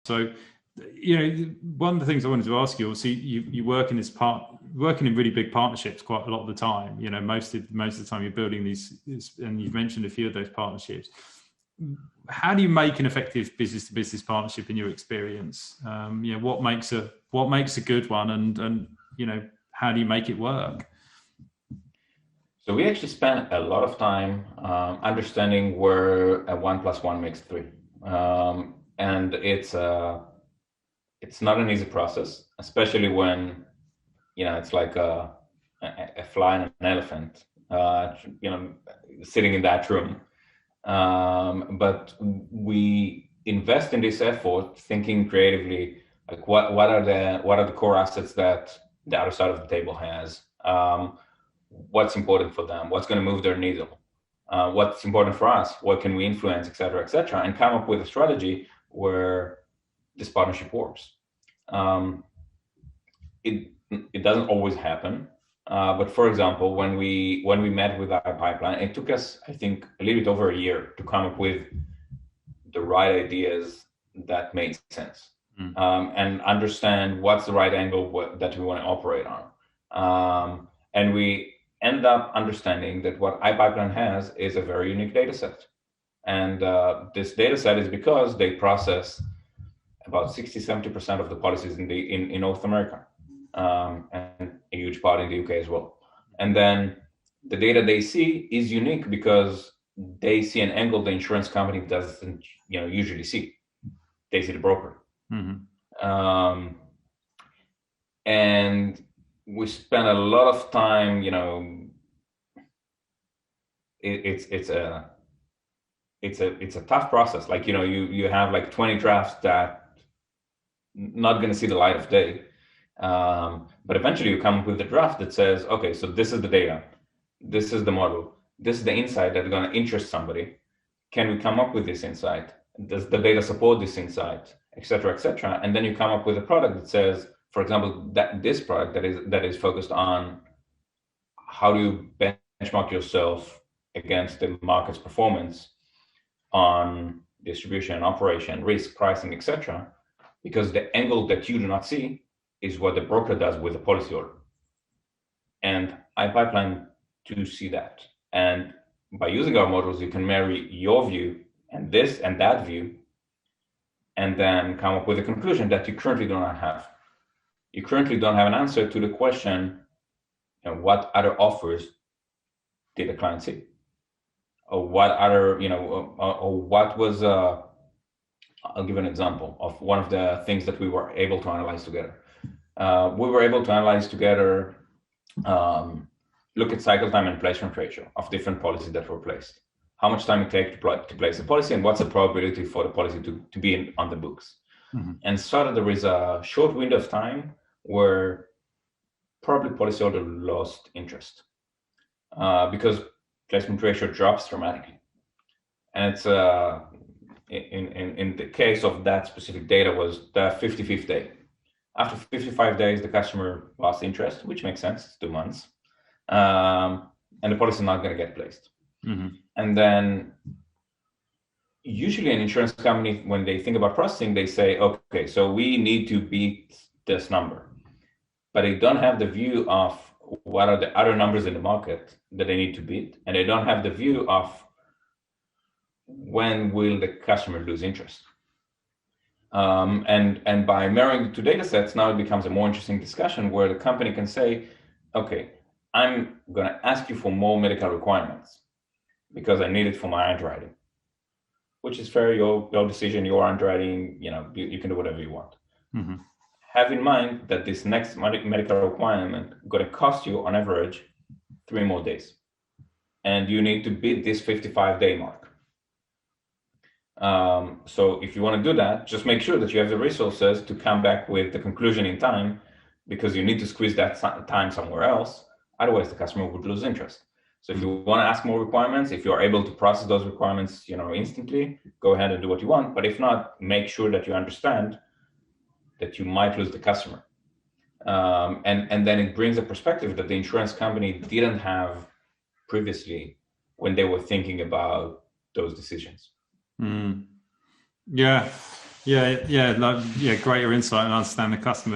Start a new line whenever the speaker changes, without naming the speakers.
So, one of the things I wanted to ask you, obviously, you work in working in really big partnerships quite a lot of the time. Most of the time you're building these, and you've mentioned a few of those partnerships. How do you make an effective business-to-business partnership in your experience? What makes a good one, and how do you make it work?
So we actually spend a lot of time understanding where a 1+1 makes 3, and it's not an easy process, especially when it's like a fly and an elephant, sitting in that room. But we invest in this effort, thinking creatively, like what are the core assets that the other side of the table has. What's important for them, what's going to move their needle, what's important for us, what can we influence, et cetera, and come up with a strategy where this partnership works. It doesn't always happen, but for example, when we met with our pipeline, it took us, I think, a little bit over a year to come up with the right ideas that made sense, and understand what's the right angle that we want to operate on. And we end up understanding that what iPipeline has is a very unique data set. And this data set is because they process about 60-70% of the policies in North America, and a huge part in the UK as well. And then the data they see is unique because they see an angle the insurance company doesn't usually see. They see the broker. Mm-hmm. And we spend a lot of time, it's a tough process. Like, you have like 20 drafts that not going to see the light of day. But eventually you come up with a draft that says, okay, so this is the data, this is the model, this is the insight that's going to interest somebody. Can we come up with this insight? Does the data support this insight, et cetera, and then you come up with a product that says, for example, that this product that is focused on how do you benchmark yourself against the market's performance on distribution, operation, risk, pricing, etc. Because the angle that you do not see is what the broker does with the policyholder. And iPipeline do see that. And by using our models, you can marry your view and this and that view, and then come up with a conclusion that you currently do not have. You currently don't have an answer to the question, what other offers did the client see? Or what other, or what was, I'll give an example of one of the things that we were able to analyze together. We were able to analyze together, look at cycle time and placement ratio of different policies that were placed. How much time it takes to place a policy, and what's the probability for the policy to be on the books. Mm-hmm. And so that there is a short window of time where probably policyholder lost interest because placement ratio drops dramatically. And it's in the case of that specific data was the 55th day. After 55 days, the customer lost interest, which makes sense, it's 2 months. And the policy is not going to get placed. Mm-hmm. And then usually an insurance company, when they think about processing, they say, okay, so we need to beat this number. But they don't have the view of what are the other numbers in the market that they need to beat. And they don't have the view of when will the customer lose interest. And by marrying the two data sets, now it becomes a more interesting discussion where the company can say, okay, I'm going to ask you for more medical requirements because I need it for my underwriting, which is fair, your decision, your underwriting, you can do whatever you want. Mm-hmm. Have in mind that this next medical requirement is going to cost you on average 3 more days. And you need to beat this 55-day mark. So if you want to do that, just make sure that you have the resources to come back with the conclusion in time, because you need to squeeze that time somewhere else. Otherwise, the customer would lose interest. So if you want to ask more requirements, if you're able to process those requirements, instantly, go ahead and do what you want. But if not, make sure that you understand that you might lose the customer. And then it brings a perspective that the insurance company didn't have previously when they were thinking about those decisions.
Mm. Yeah. Yeah, greater insight and understand the customer.